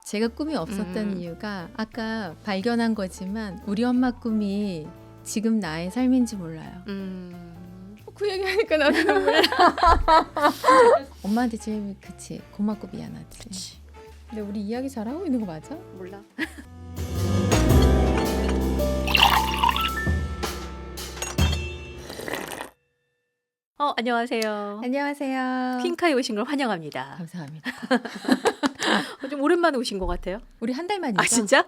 제가 꿈이 없었던 이유가 아까 발견한 거지만 우리 엄마 꿈이 지금 나의 삶인지 몰라요. 그 얘기하니까 나도 몰라. 엄마한테 제일 그치 고맙고 미안하지. 그치. 근데 우리 이야기 잘하고 있는 거 맞아? 몰라. 안녕하세요. 안녕하세요. 퀸카에 오신 걸 환영합니다. 감사합니다. 좀 오랜만에 오신 것 같아요. 우리 한 달 만이죠? 아 진짜?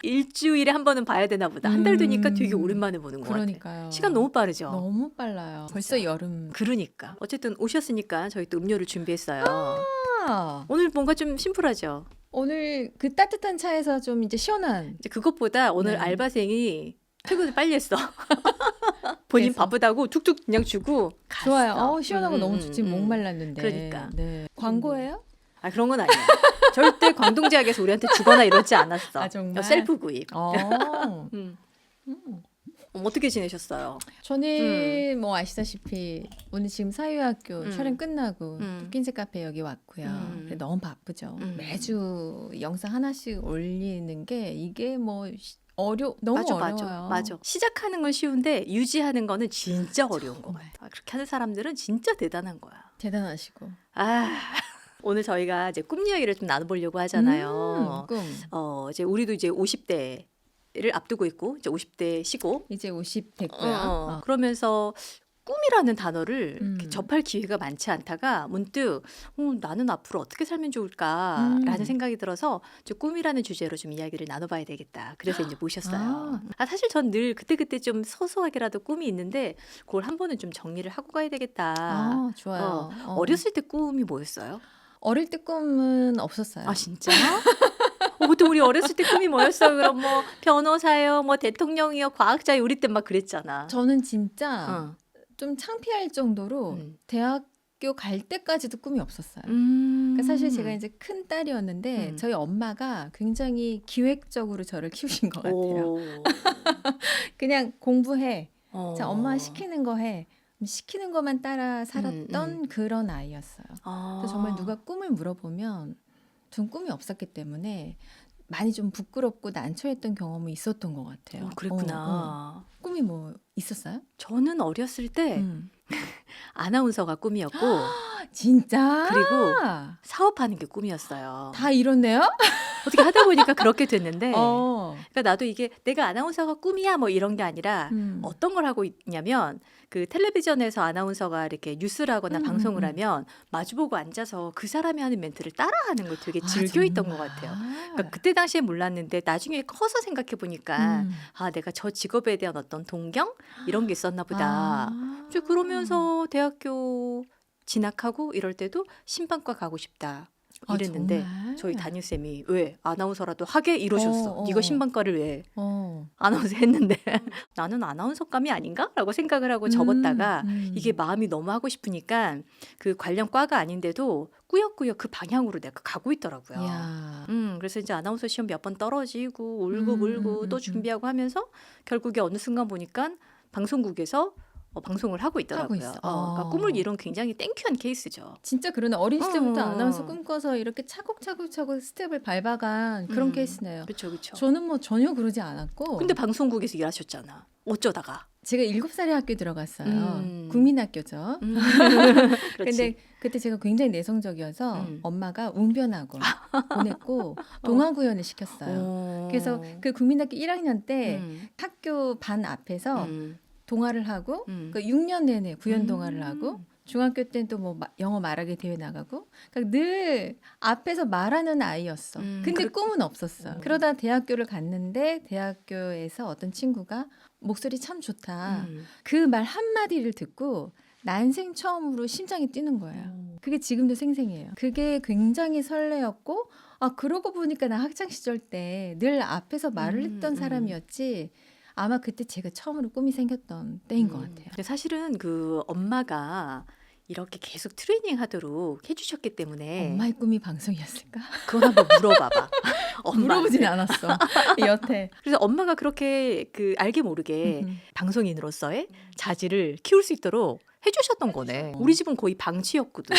일주일에 한 번은 봐야 되나 보다. 한 달 되니까 되게 오랜만에 보는 것 같아요. 그러니까요. 시간 너무 빠르죠? 너무 빨라요. 벌써 여름. 그러니까. 어쨌든 오셨으니까 저희 또 음료를 준비했어요. 아, 오늘 뭔가 좀 심플하죠? 오늘 그 따뜻한 차에서 좀 이제 시원한. 이제 그것보다 오늘 네. 알바생이 퇴근을 빨리 했어. 본인 그래서. 바쁘다고 툭툭 그냥 주고 갔어. 좋아요. 시원하고 너무 좋지. 목 말 말랐는데. 그러니까. 네. 광고예요? 아 그런 건 아니에요. 절대 광동제약에서 우리한테 주거나 이러지 않았어. 아, 정말? 셀프 구입. 어. 음. 음. 어떻게 지내셨어요? 저는 뭐 아시다시피 오늘 지금 사유학교 촬영 끝나고 음. 퀸즈 카페 여기 왔고요. 근데 너무 바쁘죠. 매주 영상 하나씩 올리는 게 이게 뭐 너무 어려워요. 맞아. 시작하는 건 쉬운데 유지하는 거는 진짜 어려운 거 정말. 같아. 그렇게 하는 사람들은 진짜 대단한 거야. 대단하시고. 아 오늘 저희가 이제 꿈 이야기를 좀 나눠보려고 하잖아요. 꿈. 이제 우리도 이제 50대를 앞두고 있고 이제 50대 시고 이제 50 됐고요. 그러면서 꿈이라는 단어를 이렇게 음. 접할 기회가 많지 않다가 문득 나는 앞으로 어떻게 살면 좋을까라는 생각이 들어서 이제 꿈이라는 주제로 좀 이야기를 나눠봐야 되겠다. 그래서 이제 모셨어요. 사실 전 늘 그때그때 좀 소소하게라도 꿈이 있는데 그걸 한 번은 좀 정리를 하고 가야 되겠다. 아, 좋아요. 어렸을 때 꿈이 뭐였어요? 어릴 때 꿈은 없었어요. 아 진짜? 보통 우리 어렸을 때 꿈이 뭐였어요? 그럼 뭐 변호사요, 뭐 대통령이요, 과학자요. 우리 때 막 그랬잖아. 저는 진짜 어. 좀 창피할 정도로 음. 대학교 갈 때까지도 꿈이 없었어요. 그러니까 사실 제가 이제 큰 딸이었는데 음. 저희 엄마가 굉장히 기획적으로 저를 키우신 것 같아요. 오. 그냥 공부해. 어. 자, 엄마 시키는 거 해. 시키는 것만 따라 살았던 그런 아이였어요. 그래서 정말 누가 꿈을 물어보면 전 꿈이 없었기 때문에 많이 좀 부끄럽고 난처했던 경험이 있었던 것 같아요. 그랬구나. 꿈이 뭐 있었어요? 저는 어렸을 때 아나운서가 꿈이었고 진짜? 그리고 사업하는 게 꿈이었어요. 다 이뤘네요? 어떻게 하다 보니까 그렇게 됐는데 그러니까 나도 이게 내가 아나운서가 꿈이야 뭐 이런 게 아니라 어떤 걸 하고 있냐면 그 텔레비전에서 아나운서가 이렇게 뉴스를 하거나 방송을 하면 마주보고 앉아서 그 사람이 하는 멘트를 따라하는 걸 되게 즐겨 있던 것 같아요. 그러니까 그때 당시에 몰랐는데 나중에 커서 생각해 보니까 아 내가 저 직업에 대한 어떤 동경 이런 게 있었나 보다. 이제 그러면서 대학교 진학하고 이럴 때도 신방과 가고 싶다 이랬는데 저희 담임쌤이 왜 아나운서라도 하게 이러셨어. 네가 신방과를 왜 아나운서 했는데 나는 아나운서감이 아닌가? 라고 생각을 하고 접었다가 이게 마음이 너무 하고 싶으니까 그 관련 과가 아닌데도 꾸역꾸역 그 방향으로 내가 가고 있더라고요. 그래서 이제 아나운서 시험 몇 번 떨어지고 울고 불고 또 준비하고 하면서 결국에 어느 순간 보니까 방송국에서 방송을 하고 있더라고요. 그러니까 꿈을 이룬 굉장히 땡큐한 케이스죠. 진짜 그러네. 어린 시절부터 아나운서 꿈꿔서 이렇게 차곡차곡 스텝을 밟아간 그런 케이스네요. 그렇죠. 저는 뭐 전혀 그러지 않았고. 근데 방송국에서 일하셨잖아. 어쩌다가? 제가 7살에 학교 들어갔어요. 국민학교죠. 근데 그때 제가 굉장히 내성적이어서 엄마가 웅변학원 보냈고 동아구연을 시켰어요. 그래서 그 국민학교 1학년 때 학교 반 앞에서 동아를 하고 그 6년 내내 구연 동아를 하고 중학교 때는 또 뭐 영어 말하기 대회 나가고 그러니까 늘 앞에서 말하는 아이였어. 근데 꿈은 없었어. 그러다 대학교를 갔는데 대학교에서 어떤 친구가 목소리 참 좋다. 그 말 한마디를 듣고 난생 처음으로 심장이 뛰는 거예요. 그게 지금도 생생해요. 그게 굉장히 설레었고 그러고 보니까 나 학창시절 때 늘 앞에서 말을 했던 사람이었지 아마 그때 제가 처음으로 꿈이 생겼던 때인 것 같아요. 근데 사실은 그 엄마가 이렇게 계속 트레이닝 하도록 해주셨기 때문에 엄마의 꿈이 방송이었을까? 그건 한번 물어봐봐. 물어보진 않았어. 여태. 그래서 엄마가 그렇게 그 알게 모르게 방송인으로서의 자질을 키울 수 있도록 해주셨던 거네. 우리 집은 거의 방치였거든.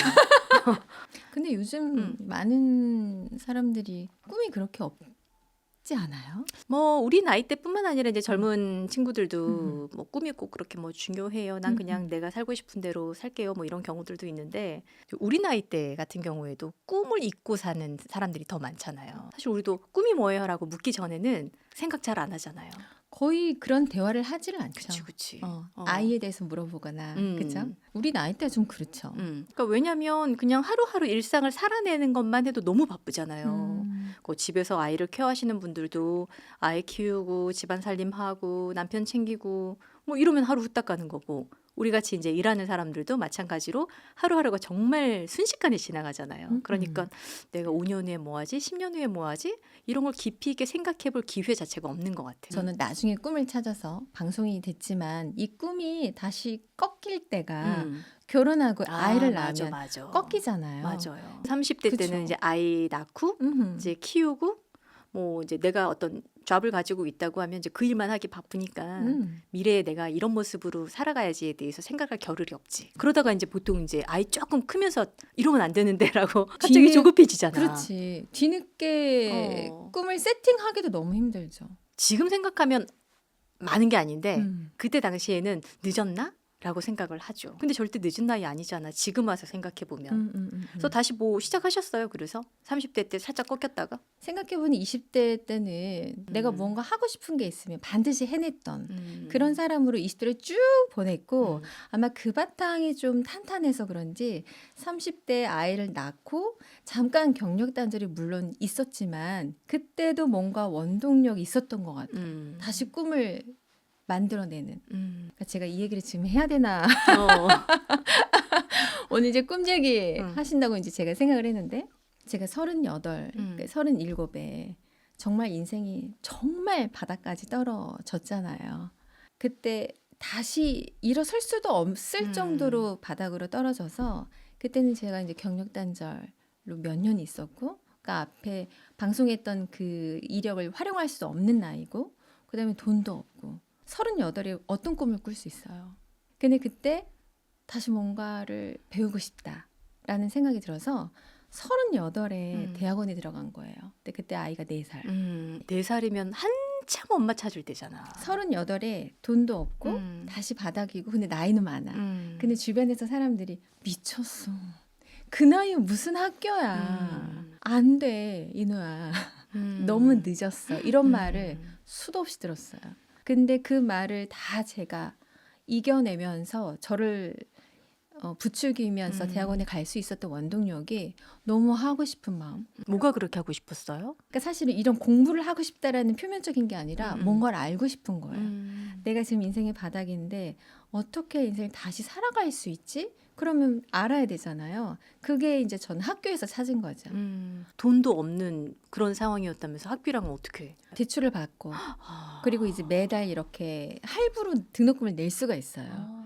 근데 요즘 많은 사람들이 꿈이 그렇게 없지 않아요? 뭐 우리 나이 때뿐만 아니라 이제 젊은 친구들도 뭐 꿈이 꼭 그렇게 뭐 중요해요. 난 그냥 내가 살고 싶은 대로 살게요. 뭐 이런 경우들도 있는데 우리 나이 때 같은 경우에도 꿈을 잊고 사는 사람들이 더 많잖아요. 사실 우리도 꿈이 뭐예요라고 묻기 전에는 생각 잘 안 하잖아요. 거의 그런 대화를 하지를 않죠. 그치. 아이에 대해서 물어보거나, 그죠? 우리 나이 때 좀 그렇죠. 그러니까 왜냐면 그냥 하루하루 일상을 살아내는 것만 해도 너무 바쁘잖아요. 그 집에서 아이를 케어하시는 분들도 아이 키우고 집안 살림하고 남편 챙기고 뭐 이러면 하루 후딱 가는 거고 우리 같이 이제 일하는 사람들도 마찬가지로 하루하루가 정말 순식간에 지나가잖아요. 그러니까 내가 5년 후에 뭐 하지? 10년 후에 뭐 하지? 이런 걸 깊이 있게 생각해 볼 기회 자체가 없는 것 같아요. 저는 나중에 꿈을 찾아서 방송이 됐지만 이 꿈이 다시 꺾일 때가 결혼하고 아이를 낳으면 맞아. 꺾이잖아요. 맞아요. 30대 그쵸. 때는 이제 아이 낳고 이제 키우고 뭐 이제 내가 어떤 잡을 가지고 있다고 하면 이제 그 일만 하기 바쁘니까 미래에 내가 이런 모습으로 살아가야지에 대해서 생각할 겨를이 없지. 그러다가 이제 보통 이제 아이 조금 크면서 이러면 안 되는데라고 갑자기 조급해지잖아. 그렇지. 뒤늦게 꿈을 세팅하기도 너무 힘들죠. 지금 생각하면 많은 게 아닌데 그때 당시에는 늦었나? 라고 생각을 하죠. 근데 절대 늦은 나이 아니잖아. 지금 와서 생각해 보면. 그래서 다시 뭐 시작하셨어요. 그래서 30대 때 살짝 꺾였다가 생각해보니 20대 때는 내가 무언가 하고 싶은 게 있으면 반드시 해냈던 그런 사람으로 20대를 쭉 보냈고 아마 그 바탕이 좀 탄탄해서 그런지 30대 아이를 낳고 잠깐 경력 단절이 물론 있었지만 그때도 뭔가 원동력이 있었던 것 같아요. 다시 꿈을 만들어내는. 그러니까 제가 이 얘기를 지금 해야 되나? 오늘 이제 꿈 얘기 하신다고 이제 제가 생각을 했는데 제가 38, 37에 정말 인생이 정말 바닥까지 떨어졌잖아요. 그때 다시 일어설 수도 없을 정도로 바닥으로 떨어져서 그때는 제가 이제 경력 단절로 몇 년 있었고 그러니까 앞에 방송했던 그 이력을 활용할 수 없는 나이고 그다음에 돈도 없고 38에 어떤 꿈을 꿀 수 있어요. 근데 그때 다시 뭔가를 배우고 싶다라는 생각이 들어서 38에 대학원에 들어간 거예요. 근데 그때 아이가 4살. 4살이면 한참 엄마 찾을 때잖아. 38에 돈도 없고 다시 바닥이고 근데 나이는 많아. 근데 주변에서 사람들이 미쳤어. 그 나이에 무슨 학교야. 안 돼, 이누야. 너무 늦었어. 이런 말을 수도 없이 들었어요. 근데 그 말을 다 제가 이겨내면서 저를 부추기면서 대학원에 갈 수 있었던 원동력이 너무 하고 싶은 마음. 뭐가 그렇게 하고 싶었어요? 그러니까 사실은 이런 공부를 하고 싶다라는 표면적인 게 아니라 뭔가를 알고 싶은 거예요. 내가 지금 인생의 바닥인데 어떻게 인생을 다시 살아갈 수 있지? 그러면 알아야 되잖아요. 그게 이제 저는 학교에서 찾은 거죠. 돈도 없는 그런 상황이었다면서 학비랑은 어떻게? 대출을 받고 그리고 이제 매달 이렇게 할부로 등록금을 낼 수가 있어요.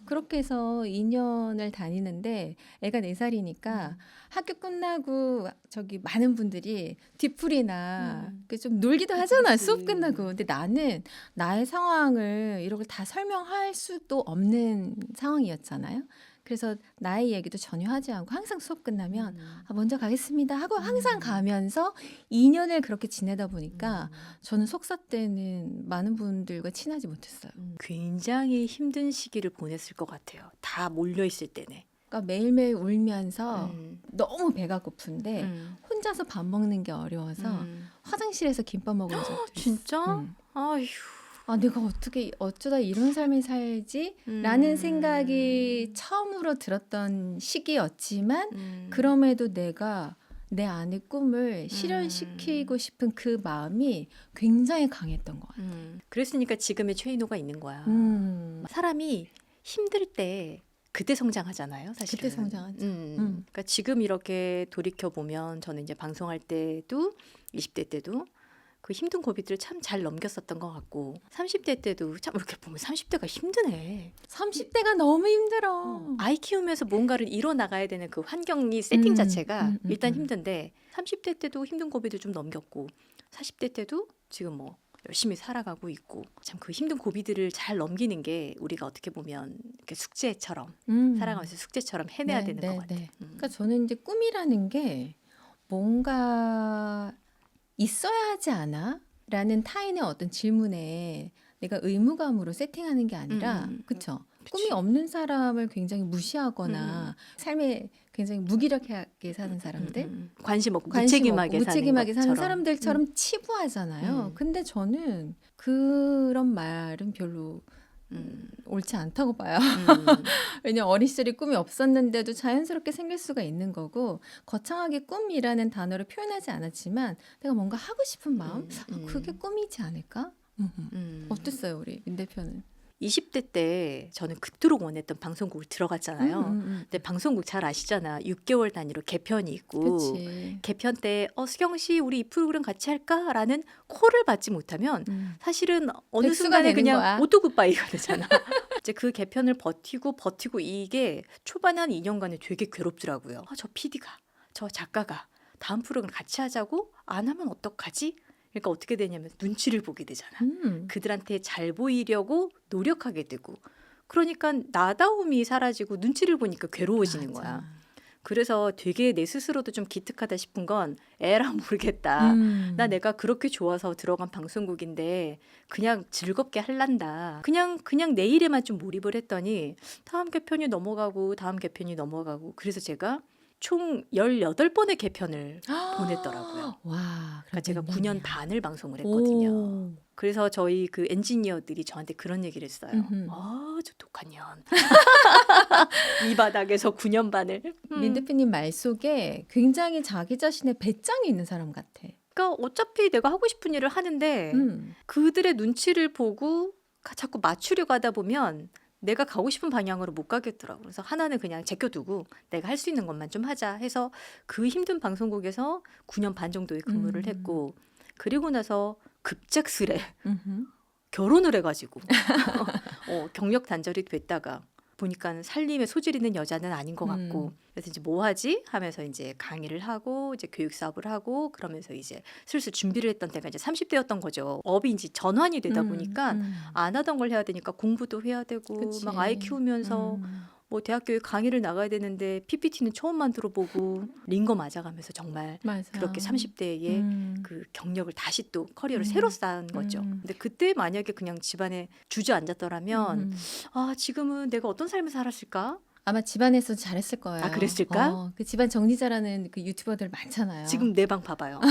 그렇게 해서 2년을 다니는데 애가 4살이니까 학교 끝나고 저기 많은 분들이 뒤풀이나 좀 놀기도 하잖아. 그치. 수업 끝나고. 근데 나는 나의 상황을 이렇게 다 설명할 수도 없는 상황이었잖아요. 그래서 나의 얘기도 전혀 하지 않고 항상 수업 끝나면 먼저 가겠습니다 하고 항상 가면서 2년을 그렇게 지내다 보니까 저는 석사 때는 많은 분들과 친하지 못했어요. 굉장히 힘든 시기를 보냈을 것 같아요. 다 몰려있을 때네. 그러니까 매일매일 울면서 너무 배가 고픈데 혼자서 밥 먹는 게 어려워서 화장실에서 김밥 먹은 적도 있어요. 진짜? 아휴. 내가 어떻게 어쩌다 이런 삶을 살지? 라는 생각이 처음으로 들었던 시기였지만 그럼에도 내가 내 안의 꿈을 실현시키고 싶은 그 마음이 굉장히 강했던 것 같아요. 그랬으니까 지금의 최인호가 있는 거야. 사람이 힘들 때 그때 성장하잖아요, 사실은. 그때 성장하죠. 그러니까 지금 이렇게 돌이켜 보면 저는 이제 방송할 때도 20대 때도 그 힘든 고비들을 참 잘 넘겼었던 것 같고 30대 때도 참 이렇게 보면 30대가 힘드네. 30대가 너무 힘들어. 아이 키우면서 뭔가를 이뤄나가야 되는 그 환경이 세팅 자체가 일단 힘든데 30대 때도 힘든 고비들 좀 넘겼고 40대 때도 지금 뭐 열심히 살아가고 있고 참 그 힘든 고비들을 잘 넘기는 게 우리가 어떻게 보면 이렇게 숙제처럼 살아가면서 숙제처럼 해내야 네, 되는 네, 것 같아요. 네. 그러니까 저는 이제 꿈이라는 게 뭔가 있어야 하지 않아? 라는 타인의 어떤 질문에 내가 의무감으로 세팅하는 게 아니라, 그쵸? 꿈이 그치. 없는 사람을 굉장히 무시하거나 삶에 굉장히 무기력하게 사는 사람들, 관심 없고 관심 무책임하게 없고 사는 무책임하게 사는 것처럼. 사람들처럼 치부하잖아요. 근데 저는 그런 말은 별로 옳지 않다고 봐요. 왜냐면 어린 시절에 꿈이 없었는데도 자연스럽게 생길 수가 있는 거고, 거창하게 꿈이라는 단어를 표현하지 않았지만 내가 뭔가 하고 싶은 마음, 그게 꿈이지 않을까? 어땠어요, 우리 민 대표는? 20대 때 저는 그토록 원했던 방송국을 들어갔잖아요. 근데 방송국 잘 아시잖아. 6개월 단위로 개편이 있고 그치. 개편 때 수경 씨 우리 이 프로그램 같이 할까라는 콜을 받지 못하면 사실은 어느 백수가 순간에 되는 그냥 거야. 오토 굿바이가 되잖아. 이제 그 개편을 버티고 이게 초반 한 2년간은 되게 괴롭더라고요. 저 PD가, 저 작가가 다음 프로그램 같이 하자고 안 하면 어떡하지? 그러니까 어떻게 되냐면 눈치를 보게 되잖아. 그들한테 잘 보이려고 노력하게 되고 그러니까 나다움이 사라지고 눈치를 보니까 괴로워지는 거야. 맞아. 그래서 되게 내 스스로도 좀 기특하다 싶은 건 에라 모르겠다. 나 내가 그렇게 좋아서 들어간 방송국인데 그냥 즐겁게 할란다. 그냥 내 일에만 좀 몰입을 했더니 다음 개편이 넘어가고 그래서 제가 총 18번의 개편을 보냈더라고요. 와, 그러니까 제가 그런 9년 웬일이야. 반을 방송을 했거든요. 오. 그래서 저희 그 엔지니어들이 저한테 그런 얘기를 했어요. 음흠. 저 독한 년. 이 바닥에서 9년 반을. 민 대표님 말 속에 굉장히 자기 자신의 배짱이 있는 사람 같아. 그러니까 어차피 내가 하고 싶은 일을 하는데 그들의 눈치를 보고 자꾸 맞추려고 하다 보면 내가 가고 싶은 방향으로 못 가겠더라고요. 그래서 하나는 그냥 제껴두고 내가 할 수 있는 것만 좀 하자 해서 그 힘든 방송국에서 9년 반 정도의 근무를 했고 그리고 나서 급작스레 결혼을 해가지고 경력 단절이 됐다가 보니까 살림에 소질 있는 여자는 아닌 것 같고 그래서 이제 뭐 하지 하면서 이제 강의를 하고 이제 교육 사업을 하고 그러면서 이제 슬슬 준비를 했던 때가 이제 30대였던 거죠. 업이 이제 전환이 되다 보니까 안 하던 걸 해야 되니까 공부도 해야 되고 그치. 막 아이 키우면서 뭐 대학교에 강의를 나가야 되는데 PPT는 처음 만들어 보고 링거 맞아가면서 정말 맞아. 그렇게 30대에 그 경력을 다시 또 커리어를 새로 쌓은 거죠. 근데 그때 만약에 그냥 집안에 주저앉았더라면 지금은 내가 어떤 삶을 살았을까? 아마 집안에서 잘했을 거예요. 그랬을까? 그 집안 정리 잘하는 그 유튜버들 많잖아요. 지금 내 방 봐봐요.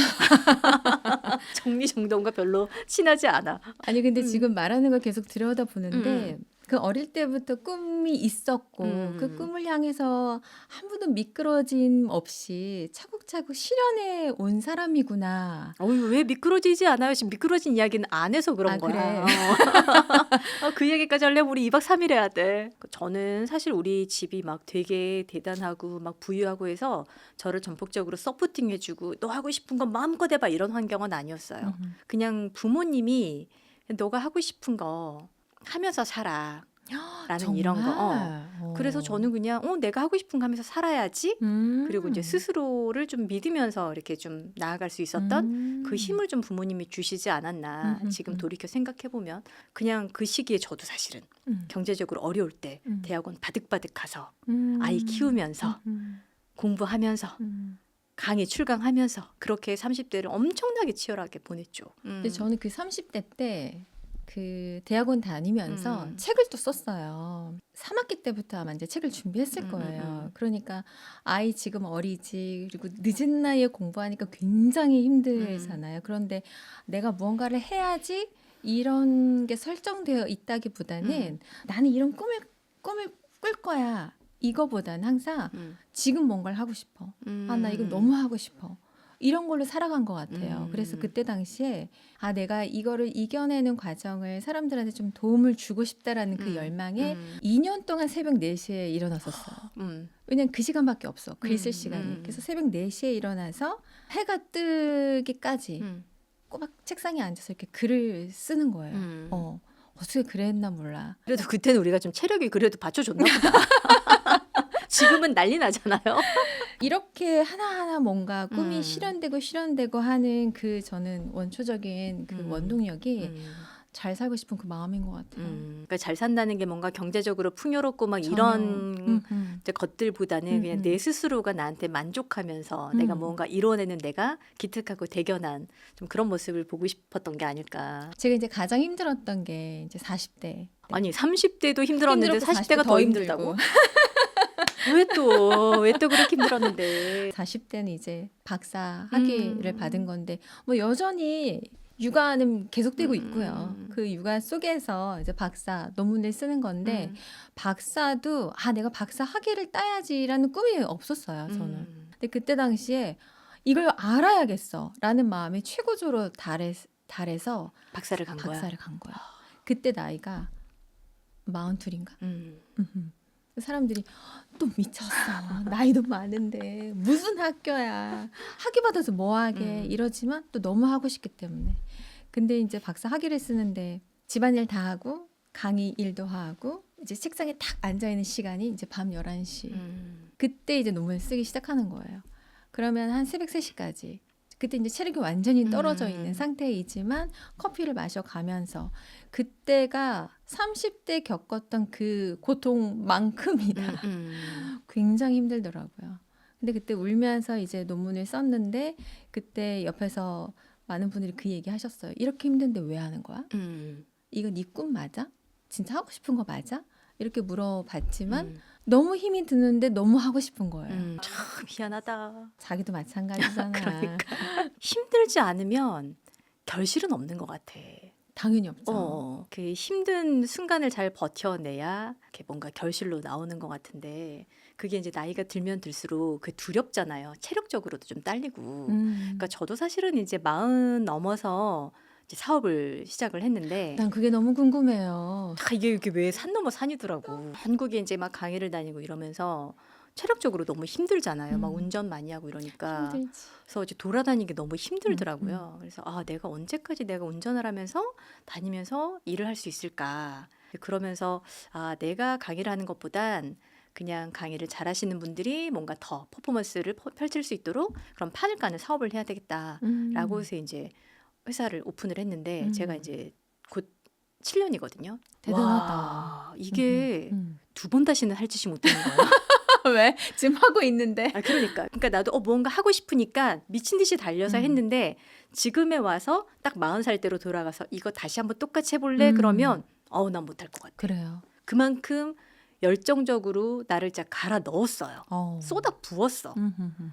정리정돈과 별로 친하지 않아. 아니 근데 지금 말하는 걸 계속 들여다 보는데 그 어릴 때부터 꿈이 있었고 그 꿈을 향해서 한 번도 미끄러짐 없이 차곡차곡 실현해 온 사람이구나. 왜 미끄러지지 않아요? 지금 미끄러진 이야기는 안 해서 그런 거야. 그래. 그 얘기까지 하려면 우리 2박 3일 해야 돼. 저는 사실 우리 집이 막 되게 대단하고 막 부유하고 해서 저를 전폭적으로 서포팅해주고 너 하고 싶은 건 마음껏 해봐 이런 환경은 아니었어요. 그냥 부모님이 너가 하고 싶은 거 하면서 살아 라는 정말? 이런 거. 그래서 저는 그냥 내가 하고 싶은 거 하면서 살아야지. 그리고 이제 스스로를 좀 믿으면서 이렇게 좀 나아갈 수 있었던 그 힘을 좀 부모님이 주시지 않았나. 지금 돌이켜 생각해 보면 그냥 그 시기에 저도 사실은 경제적으로 어려울 때 대학원 바득바득 가서 아이 키우면서 공부하면서 강의 출강하면서 그렇게 30대를 엄청나게 치열하게 보냈죠. 근데 저는 그 30대 때 그 대학원 다니면서 책을 또 썼어요. 3학기 때부터 아마 이제 책을 준비했을 거예요. 그러니까 아이 지금 어리지 그리고 늦은 나이에 공부하니까 굉장히 힘들잖아요. 그런데 내가 무언가를 해야지 이런 게 설정되어 있다기보다는 나는 이런 꿈을 꿀 거야. 이거보다는 항상 지금 뭔가를 하고 싶어. 나 이거 너무 하고 싶어. 이런 걸로 살아간 것 같아요. 그래서 그때 당시에 내가 이거를 이겨내는 과정을 사람들한테 좀 도움을 주고 싶다라는 그 열망에 2년 동안 새벽 4시에 일어났었어요. 왜냐면 그 시간밖에 없어. 글 쓸 시간이. 그래서 새벽 4시에 일어나서 해가 뜨기까지 꼬박 책상에 앉아서 이렇게 글을 쓰는 거예요. 어떻게 그랬나 몰라. 그래도 그때는 우리가 좀 체력이 그래도 받쳐줬나 보다. 지금은 난리 나잖아요. 이렇게 하나하나 뭔가 꿈이 실현되고 하는 그 저는 원초적인 그 원동력이 잘 살고 싶은 그 마음인 것 같아요. 그러니까 잘 산다는 게 뭔가 경제적으로 풍요롭고 막 전혀. 이런 이제 것들보다는 그냥 내 스스로가 나한테 만족하면서 내가 뭔가 이뤄내는 내가 기특하고 대견한 좀 그런 모습을 보고 싶었던 게 아닐까. 제가 이제 가장 힘들었던 게 이제 40대. 아니 30대도 힘들었는데 힘들었고 40대가 더 힘들다고? 왜 또 그렇게 힘들었는데. 40대는 이제 박사 학위를 받은 건데 뭐 여전히 육아는 계속되고 있고요. 그 육아 속에서 이제 박사 논문을 쓰는 건데 박사도 내가 박사 학위를 따야지라는 꿈이 없었어요. 저는. 근데 그때 당시에 이걸 알아야겠어라는 마음이 최고조로 달해서 박사를 간 거야. 그때 나이가 42인가? 사람들이 또 미쳤어. 나이도 많은데 무슨 학교야. 학위 받아서 뭐 하게. 이러지만 또 너무 하고 싶기 때문에. 근데 이제 박사 학위를 쓰는데 집안일 다 하고 강의 일도 하고 이제 책상에 딱 앉아 있는 시간이 이제 밤 11시. 그때 이제 논문을 쓰기 시작하는 거예요. 그러면 한 새벽 3시까지. 그때 이제 체력이 완전히 떨어져 있는 상태이지만 커피를 마셔가면서 그때가 30대 겪었던 그 고통만큼이다. 굉장히 힘들더라고요. 근데 그때 울면서 이제 논문을 썼는데 그때 옆에서 많은 분들이 그 얘기 하셨어요. 이렇게 힘든데 왜 하는 거야? 이거 네 꿈 맞아? 진짜 하고 싶은 거 맞아? 이렇게 물어봤지만 너무 힘이 드는데 너무 하고 싶은 거예요. 참 희한하다. 자기도 마찬가지잖아. 그러니까 힘들지 않으면 결실은 없는 것 같아. 당연히 없죠. 그 힘든 순간을 잘 버텨내야 이렇게 뭔가 결실로 나오는 것 같은데 그게 이제 나이가 들면 들수록 그 두렵잖아요. 체력적으로도 좀 딸리고. 그러니까 저도 사실은 이제 40 넘어서 이제 사업을 시작을 했는데 난 그게 너무 궁금해요. 이게 왜 산 넘어 산이더라고. 한국에 이제 막 강의를 다니고 이러면서 체력적으로 너무 힘들잖아요. 막 운전 많이 하고 이러니까. 힘들지. 그래서 이제 돌아다니기 너무 힘들더라고요. 그래서 내가 언제까지 내가 운전을 하면서 다니면서 일을 할 수 있을까. 그러면서 내가 강의를 하는 것보단 그냥 강의를 잘하시는 분들이 뭔가 더 퍼포먼스를 펼칠 수 있도록 그런 판을 까는 사업을 해야 되겠다라고 해서 이제 회사를 오픈을 했는데 제가 이제 곧 7년이거든요. 대단하다. 이게 2번 다시는 할 짓이 못 되는 거예요. 왜? 지금 하고 있는데. 그러니까 나도 뭔가 하고 싶으니까 미친 듯이 달려서 했는데 지금에 와서 딱 40살 때로 돌아가서 이거 다시 한번 똑같이 해볼래? 그러면 난 못할 것 같아. 그래요. 그만큼 열정적으로 나를 진짜 갈아 넣었어요. 쏟아 부었어.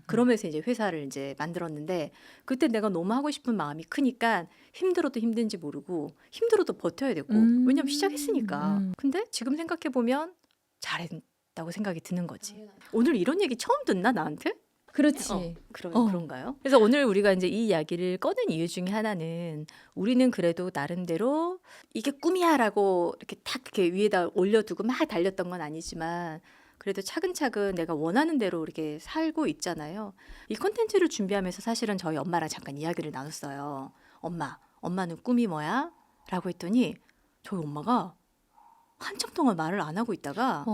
그러면서 이제 회사를 이제 만들었는데 그때 내가 너무 하고 싶은 마음이 크니까 힘들어도 힘든지 모르고 힘들어도 버텨야 되고 왜냐면 시작했으니까. 근데 지금 생각해 보면 잘했다고 생각이 드는 거지. 오늘 이런 얘기 처음 듣나 나한테? 그렇지. 그런가요? 그래서 오늘 우리가 이제 이 이야기를 꺼낸 이유 중에 하나는 우리는 그래도 나름대로 이게 꿈이야라고 이렇게 딱 이렇게 위에다 올려두고 막 달렸던 건 아니지만 그래도 차근차근 내가 원하는 대로 이렇게 살고 있잖아요. 이 콘텐츠를 준비하면서 사실은 저희 엄마랑 잠깐 이야기를 나눴어요. 엄마는 꿈이 뭐야? 라고 했더니 저희 엄마가 한참 동안 말을 안 하고 있다가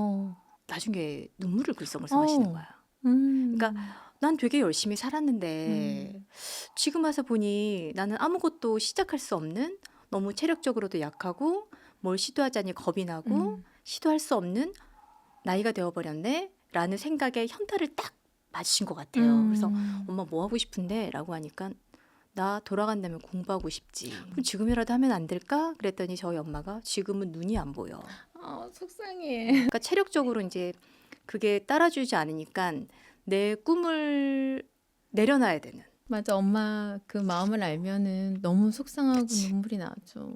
나중에 눈물을 글썽글썽 하시는 거야. 그러니까 난 되게 열심히 살았는데 지금 와서 보니 나는 아무것도 시작할 수 없는 너무 체력적으로도 약하고 뭘 시도하자니 겁이 나고 시도할 수 없는 나이가 되어버렸네 라는 생각에 현타를 딱 맞으신 것 같아요. 그래서 엄마 뭐 하고 싶은데? 라고 하니까 나 돌아간다면 공부하고 싶지. 그럼 지금이라도 하면 안 될까? 그랬더니 저희 엄마가 지금은 눈이 안 보여. 속상해. 그러니까 체력적으로 이제 그게 따라주지 않으니까 내 꿈을 내려놔야 되는. 맞아. 엄마 그 마음을 알면은 너무 속상하고 그치. 눈물이 나죠.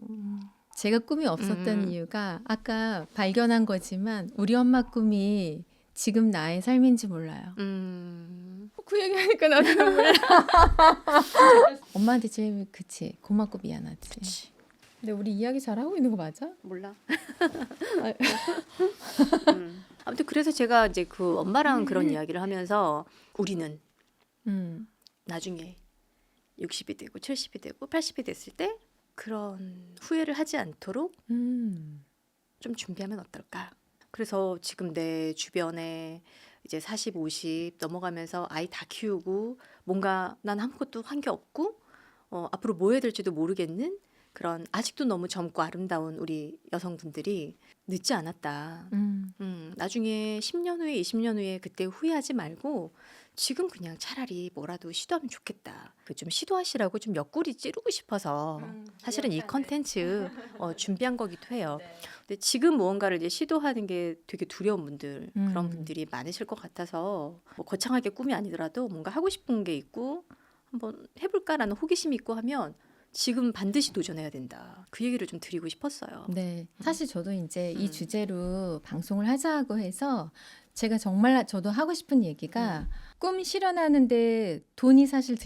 제가 꿈이 없었던 이유가 아까 발견한 거지만 우리 엄마 꿈이 지금 나의 삶인지 몰라요. 그 얘기하니까 나도 눈물 나. 엄마한테 제일 고맙고 미안하지. 그치. 근데 우리 이야기 잘하고 있는 거 맞아? 몰라. 아무튼 그래서 제가 이제 그 엄마랑 그런 이야기를 하면서 우리는 나중에 60이 되고 70이 되고 80이 됐을 때 그런 후회를 하지 않도록 좀 준비하면 어떨까? 그래서 지금 내 주변에 이제 40, 50 넘어가면서 아이 다 키우고 뭔가 난 아무것도 한 게 없고 앞으로 뭐 해야 될지도 모르겠는 그런 아직도 너무 젊고 아름다운 우리 여성분들이 늦지 않았다. 나중에 10년 후에 20년 후에 그때 후회하지 말고 지금 그냥 차라리 뭐라도 시도하면 좋겠다. 그 좀 시도하시라고 좀 옆구리 찌르고 싶어서 사실은 이 컨텐츠 준비한 거기도 해요. 네. 근데 지금 무언가를 이제 시도하는 게 되게 두려운 분들 그런 음. 분들이 많으실 것 같아서 뭐 거창하게 꿈이 아니더라도 뭔가 하고 싶은 게 있고 한번 해볼까라는 호기심이 있고 하면 지금 반드시 도전해야 된다. 그 얘기를 좀 드리고 싶었어요. 네. 사실 저도 이제 이 음. 주제로 방송을 하자고 해서 제가 정말 저도 하고 싶은 얘기가 꿈 실현하는데 돈이 사실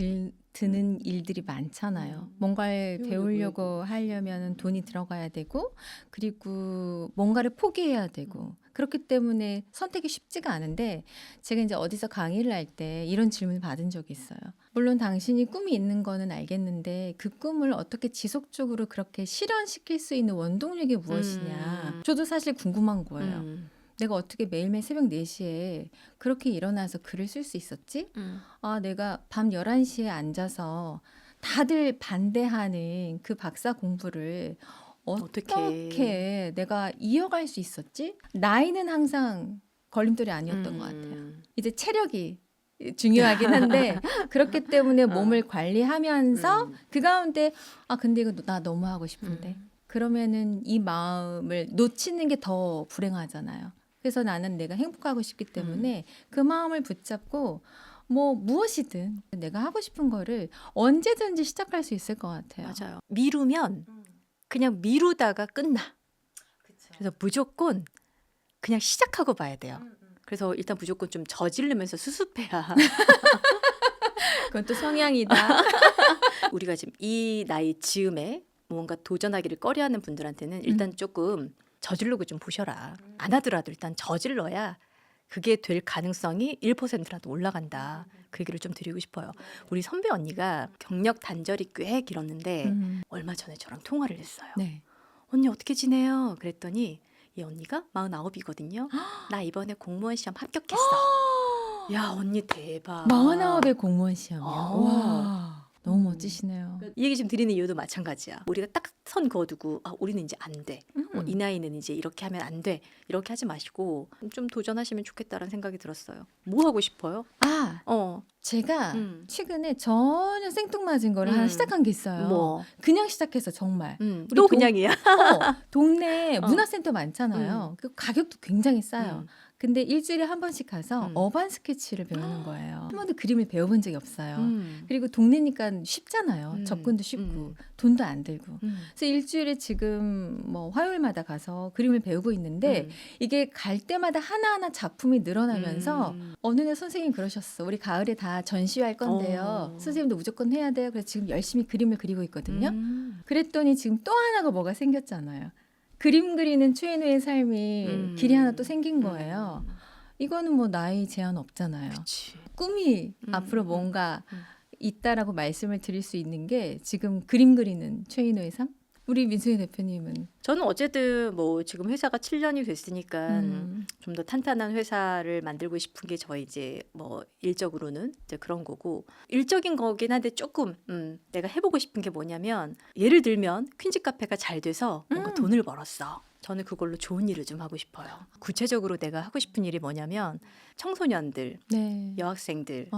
드는 일들이 많잖아요. 뭔가를 배우려고 하려면 돈이 들어가야 되고 그리고 뭔가를 포기해야 되고 그렇기 때문에 선택이 쉽지가 않은데 제가 이제 어디서 강의를 할 때 이런 질문을 받은 적이 있어요. 물론 당신이 꿈이 있는 거는 알겠는데 그 꿈을 어떻게 지속적으로 그렇게 실현시킬 수 있는 원동력이 무엇이냐. 저도 사실 궁금한 거예요. 내가 어떻게 매일매일 새벽 4시에 그렇게 일어나서 글을 쓸 수 있었지? 아, 내가 밤 11시에 앉아서 다들 반대하는 그 박사 공부를 어떻게 내가 이어갈 수 있었지? 나이는 항상 걸림돌이 아니었던 것 같아요. 이제 체력이 중요하긴 한데 그렇기 때문에 몸을 관리하면서 그 가운데 아 근데 이거 나 너무 하고 싶은데 그러면은 이 마음을 놓치는 게 더 불행하잖아요. 그래서 나는 내가 행복하고 싶기 때문에 그 마음을 붙잡고 뭐 무엇이든 내가 하고 싶은 거를 언제든지 시작할 수 있을 것 같아요. 맞아요. 미루면 그냥 미루다가 끝나. 그래서 무조건 그냥 시작하고 봐야 돼요. 그래서 일단 무조건 좀 저지르면서 수습해야. 그건 또 성향이다. 우리가 지금 이 나이 즈음에 뭔가 도전하기를 꺼려하는 분들한테는 일단 조금 저지르고 좀 보셔라. 안 하더라도 일단 저질러야 그게 될 가능성이 1%라도 올라간다. 그 얘기를 좀 드리고 싶어요. 우리 선배 언니가 경력 단절이 꽤 길었는데 얼마 전에 저랑 통화를 했어요. 네. 언니 어떻게 지내요? 그랬더니 이 언니가 49이거든요. 나 이번에 공무원 시험 합격했어. 야 언니 대박. 49의 공무원 시험이요. 어. 와, 너무 멋지시네요. 이 얘기 좀 드리는 이유도 마찬가지야. 우리가 딱 선 그어두고 아 우리는 이제 안 돼. 이 나이는 이제 이렇게 하면 안 돼. 이렇게 하지 마시고 좀 도전하시면 좋겠다라는 생각이 들었어요. 뭐 하고 싶어요? 아, 제가 최근에 전혀 생뚱맞은 거를 하나 시작한 게 있어요. 뭐? 그냥 시작해서 정말. 우리 또 그냥이야. 동네에 문화센터 많잖아요. 그 가격도 굉장히 싸요. 음. 근데 일주일에 한 번씩 가서 어반 스케치를 배우는 거예요. 한 번도 그림을 배워본 적이 없어요. 그리고 동네니까 쉽잖아요. 접근도 쉽고 돈도 안 들고. 그래서 일주일에 지금 뭐 화요일마다 가서 그림을 배우고 있는데 이게 갈 때마다 하나하나 작품이 늘어나면서 어느 날 선생님이 그러셨어. 우리 가을에 다 전시회 할 건데요. 선생님도 무조건 해야 돼요. 그래서 지금 열심히 그림을 그리고 있거든요. 그랬더니 지금 또 하나가 뭐가 생겼잖아요. 그림 그리는 최인우의 삶이 길이 하나 또 생긴 거예요. 이거는 뭐 나이 제한 없잖아요. 그치. 꿈이 앞으로 뭔가 있다라고 말씀을 드릴 수 있는 게 지금 그림 그리는 최인우의 삶? 우리 민수희 대표님은? 저는 어쨌든 뭐 지금 회사가 7년이 됐으니까 좀 더 탄탄한 회사를 만들고 싶은 게 저희 이제 뭐 일적으로는 이제 그런 거고 일적인 거긴 한데 조금 내가 해보고 싶은 게 뭐냐면 예를 들면 퀸즈 카페가 잘 돼서 뭔가 돈을 벌었어. 저는 그걸로 좋은 일을 좀 하고 싶어요. 구체적으로 내가 하고 싶은 일이 뭐냐면 청소년들, 네. 여학생들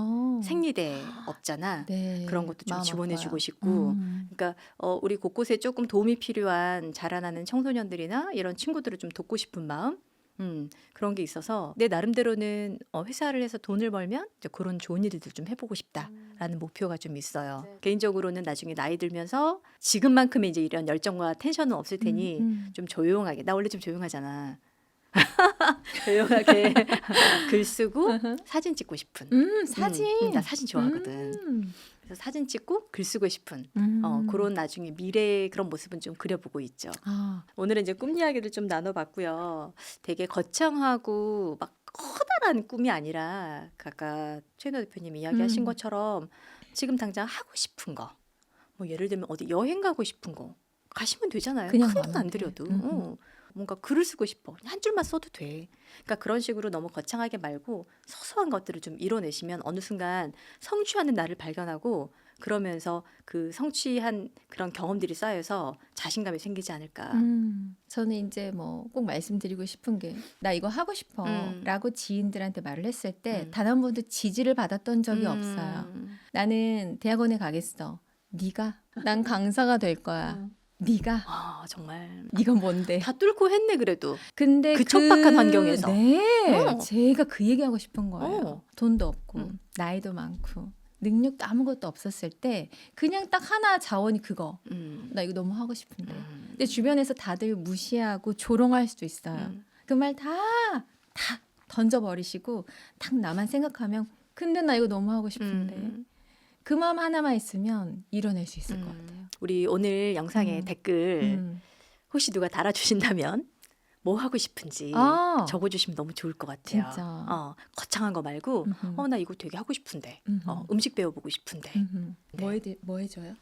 생리대 없잖아. 네. 그런 것도 좀 마음 지원해주고 아파요. 싶고 그러니까 우리 곳곳에 조금 도움이 필요한 자라나는 청소년들이나 이런 친구들을 좀 돕고 싶은 마음 그런 게 있어서 내 나름대로는 회사를 해서 돈을 벌면 이제 그런 좋은 일들 좀 해보고 싶다라는 목표가 좀 있어요. 네. 개인적으로는 나중에 나이 들면서 지금만큼의 이제 이런 열정과 텐션은 없을 테니 좀 조용하게 나 원래 좀 조용하잖아. 조용하게 글 쓰고 사진 찍고 싶은. 사진. 나 사진 좋아하거든. 그래서 사진 찍고 글 쓰고 싶은 그런 나중에 미래의 그런 모습은 좀 그려보고 있죠. 오늘은 이제 꿈 이야기를 좀 나눠봤고요. 되게 거창하고 막 커다란 꿈이 아니라 아까 최인호 대표님이 이야기하신 것처럼 지금 당장 하고 싶은 거, 뭐 예를 들면 어디 여행 가고 싶은 거 가시면 되잖아요. 그냥 큰 돈 안 가면 돼. 들여도. 뭔가 글을 쓰고 싶어. 한 줄만 써도 돼. 그러니까 그런 식으로 너무 거창하게 말고 소소한 것들을 좀 이뤄내시면 어느 순간 성취하는 나를 발견하고 그러면서 그 성취한 그런 경험들이 쌓여서 자신감이 생기지 않을까. 저는 이제 뭐 꼭 말씀드리고 싶은 게 나 이거 하고 싶어라고 지인들한테 말을 했을 때 단 한 번도 지지를 받았던 적이 없어요. 나는 대학원에 가겠어. 네가? 난 강사가 될 거야. 네가? 아, 정말 네가 뭔데? 다 뚫고 했네 그래도. 근데 그 척박한 환경에서. 네, 제가 그 얘기하고 싶은 거예요. 어. 돈도 없고 나이도 많고 능력도 아무것도 없었을 때 그냥 딱 하나 자원이 그거. 나 이거 너무 하고 싶은데. 근데 주변에서 다들 무시하고 조롱할 수도 있어요. 그 말 다 던져버리시고 딱 나만 생각하면 근데 나 이거 너무 하고 싶은데. 그 마음 하나만 있으면 이뤄낼 수 있을 것 같아요. 우리 오늘 영상에 댓글 혹시 누가 달아주신다면 뭐 하고 싶은지 적어주시면 너무 좋을 것 같아요. 진짜. 거창한 거 말고 나 이거 되게 하고 싶은데 음식 배워보고 싶은데 네. 뭐 해줘요?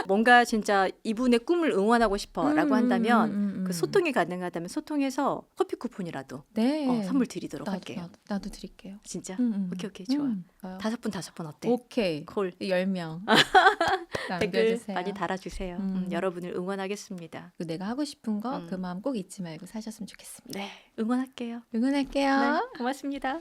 뭔가 진짜 이분의 꿈을 응원하고 싶어라고 한다면 그 소통이 가능하다면 소통해서 커피 쿠폰이라도 네. 선물 드리도록 할게요. 나도 드릴게요. 진짜? 오케이 좋아. 5분 어때? 오케이. 콜. 10명. 댓글 남겨주세요. 많이 달아주세요. 여러분을 응원하겠습니다. 내가 하고 싶은 거 그 마음 꼭 잊지 말고 사셨으면 좋겠습니다. 네, 응원할게요. 응원할게요. 네, 고맙습니다.